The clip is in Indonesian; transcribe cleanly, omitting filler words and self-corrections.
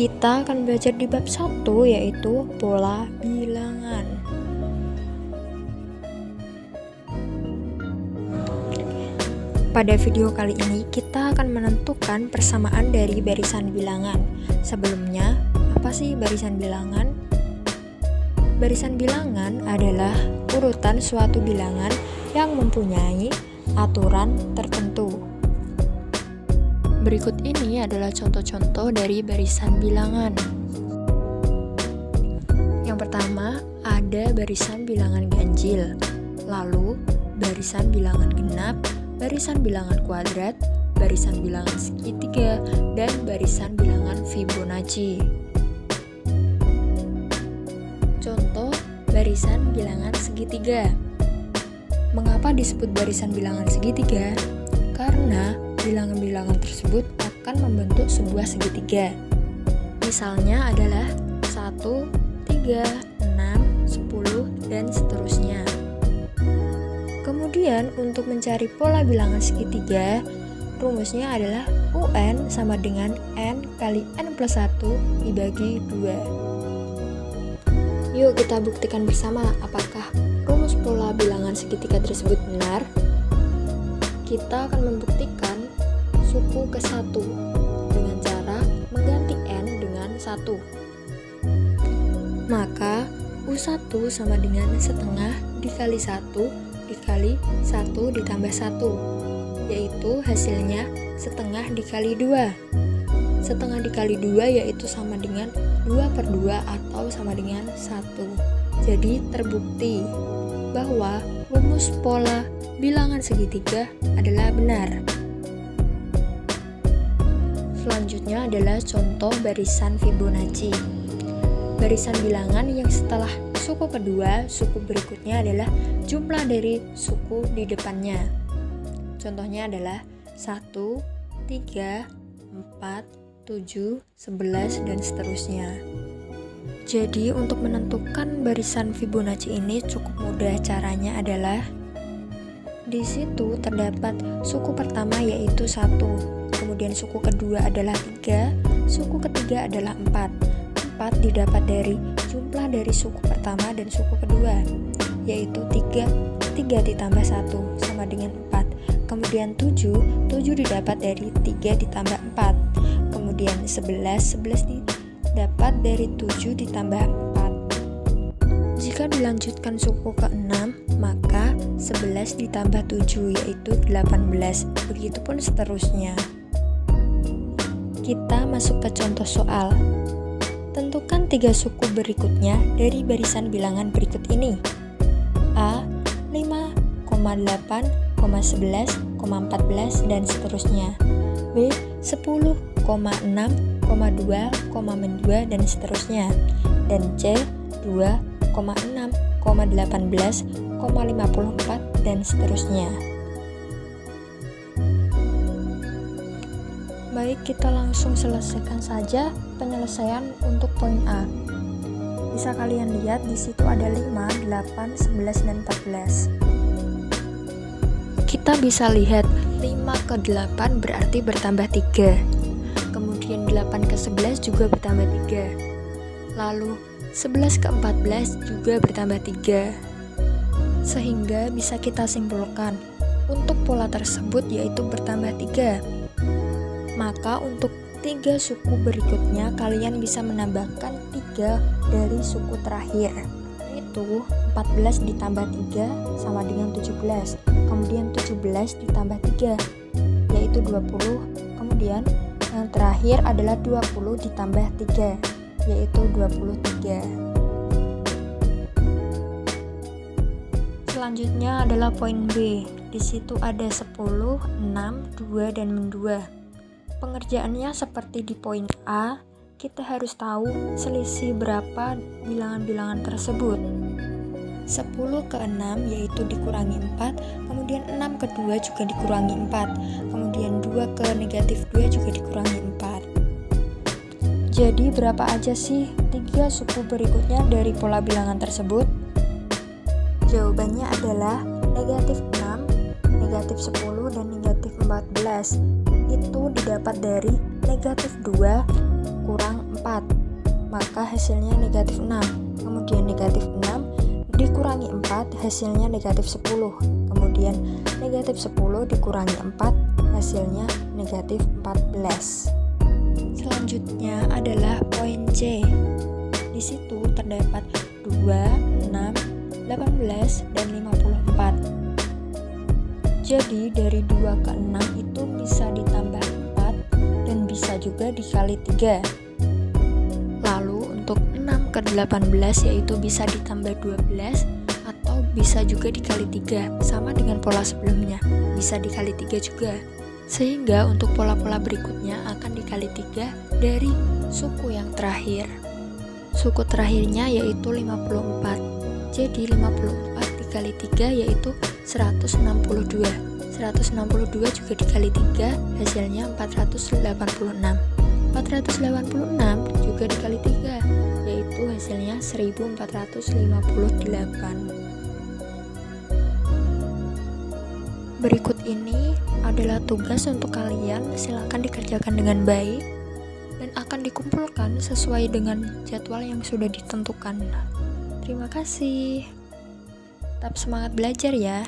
Kita akan belajar di bab 1, yaitu pola bilangan. Pada video kali ini kita akan menentukan persamaan dari barisan bilangan. Sebelumnya, apa sih barisan bilangan? Barisan bilangan adalah urutan suatu bilangan yang mempunyai aturan tertentu. Berikut ini adalah contoh-contoh dari barisan bilangan. Yang pertama, ada barisan bilangan ganjil, lalu barisan bilangan genap, barisan bilangan kuadrat, barisan bilangan segitiga, dan barisan bilangan Fibonacci. Contoh barisan bilangan segitiga. Mengapa disebut barisan bilangan segitiga? Karena bilangan-bilangan tersebut akan membentuk sebuah segitiga. Misalnya adalah 1, 3, 6, 10, dan seterusnya. Kemudian untuk mencari pola bilangan segitiga, rumusnya adalah UN sama dengan N kali N plus 1 dibagi 2. Yuk kita buktikan bersama apakah rumus pola bilangan segitiga tersebut benar. Kita akan membuktikan suku ke-1 dengan cara mengganti N dengan 1. Maka U1 sama dengan setengah dikali 1 dikali 1 ditambah 1, yaitu hasilnya setengah dikali 2. Setengah dikali 2 yaitu sama dengan 2/2 atau sama dengan 1. Jadi terbukti bahwa rumus pola bilangan segitiga adalah benar. Selanjutnya adalah contoh barisan Fibonacci. Barisan bilangan yang setelah suku kedua, suku berikutnya adalah jumlah dari suku di depannya. Contohnya adalah 1, 3, 4, 7, 11, dan seterusnya. Jadi untuk menentukan barisan Fibonacci ini cukup mudah. Caranya adalah di situ terdapat suku pertama yaitu 1, kemudian suku kedua adalah 3, suku ketiga adalah 4. 4 didapat dari jumlah dari suku pertama dan suku kedua, yaitu 3 ditambah 1 sama dengan 4. Kemudian 7 didapat dari 3 ditambah 4. Kemudian 11 didapat dari 7 ditambah 4. Jika dilanjutkan suku ke-6, maka 11 ditambah 7 yaitu 18. Begitupun seterusnya. Kita masuk ke contoh soal. Tentukan 3 suku berikutnya dari barisan bilangan berikut ini. A. 5, 8, 11, 14, dan seterusnya. B. 10, 6, 2, 2, dan seterusnya. Dan C. 2, 6, 18, 54, dan seterusnya. Baik, kita langsung selesaikan saja penyelesaian untuk poin A. Bisa kalian lihat di situ ada 5, 8, 11, dan 14. Kita bisa lihat 5 ke 8 berarti bertambah 3. Kemudian 8 ke 11 juga bertambah 3. Lalu 11 ke 14 juga bertambah 3. Sehingga bisa kita simpulkan untuk pola tersebut yaitu bertambah 3. Maka untuk 3 suku berikutnya kalian bisa menambahkan 3 dari suku terakhir, yaitu 14 ditambah 3 sama dengan 17. Kemudian 17 ditambah 3 yaitu 20. Kemudian yang terakhir adalah 20 ditambah 3 yaitu 23. Selanjutnya adalah poin B. Di situ ada 10, 6, 2, dan 2. Pengerjaannya seperti di poin A, kita harus tahu selisih berapa bilangan-bilangan tersebut. 10 ke 6 yaitu dikurangi 4, kemudian 6 ke 2 juga dikurangi 4, kemudian 2 ke negatif 2 juga dikurangi 4. Jadi berapa aja sih 3 suku berikutnya dari pola bilangan tersebut? Jawabannya adalah negatif 6, negatif 10, dan negatif 14. Itu didapat dari negatif 2 kurang 4. maka hasilnya negatif 6. Kemudian negatif 6 dikurangi 4, hasilnya negatif 10. Kemudian negatif 10 dikurangi 4, hasilnya negatif 14. Selanjutnya adalah poin C. Di situ terdapat 2, 6, 18, dan 54. Jadi dari 2 ke 6 itu bisa ditambah 4 dan bisa juga dikali 3. Lalu untuk 6 ke 18 yaitu bisa ditambah 12 atau bisa juga dikali 3, sama dengan pola sebelumnya, bisa dikali 3 juga. Sehingga untuk pola-pola berikutnya akan dikali 3 dari suku yang terakhir. Suku terakhirnya yaitu 54. Jadi 54 dikali 3 yaitu 162. 162 juga dikali 3 hasilnya 486. 486 juga dikali 3 yaitu hasilnya 1458. Berikut ini adalah tugas untuk kalian, silakan dikerjakan dengan baik dan akan dikumpulkan sesuai dengan jadwal yang sudah ditentukan. Terima kasih. Tetap semangat belajar ya.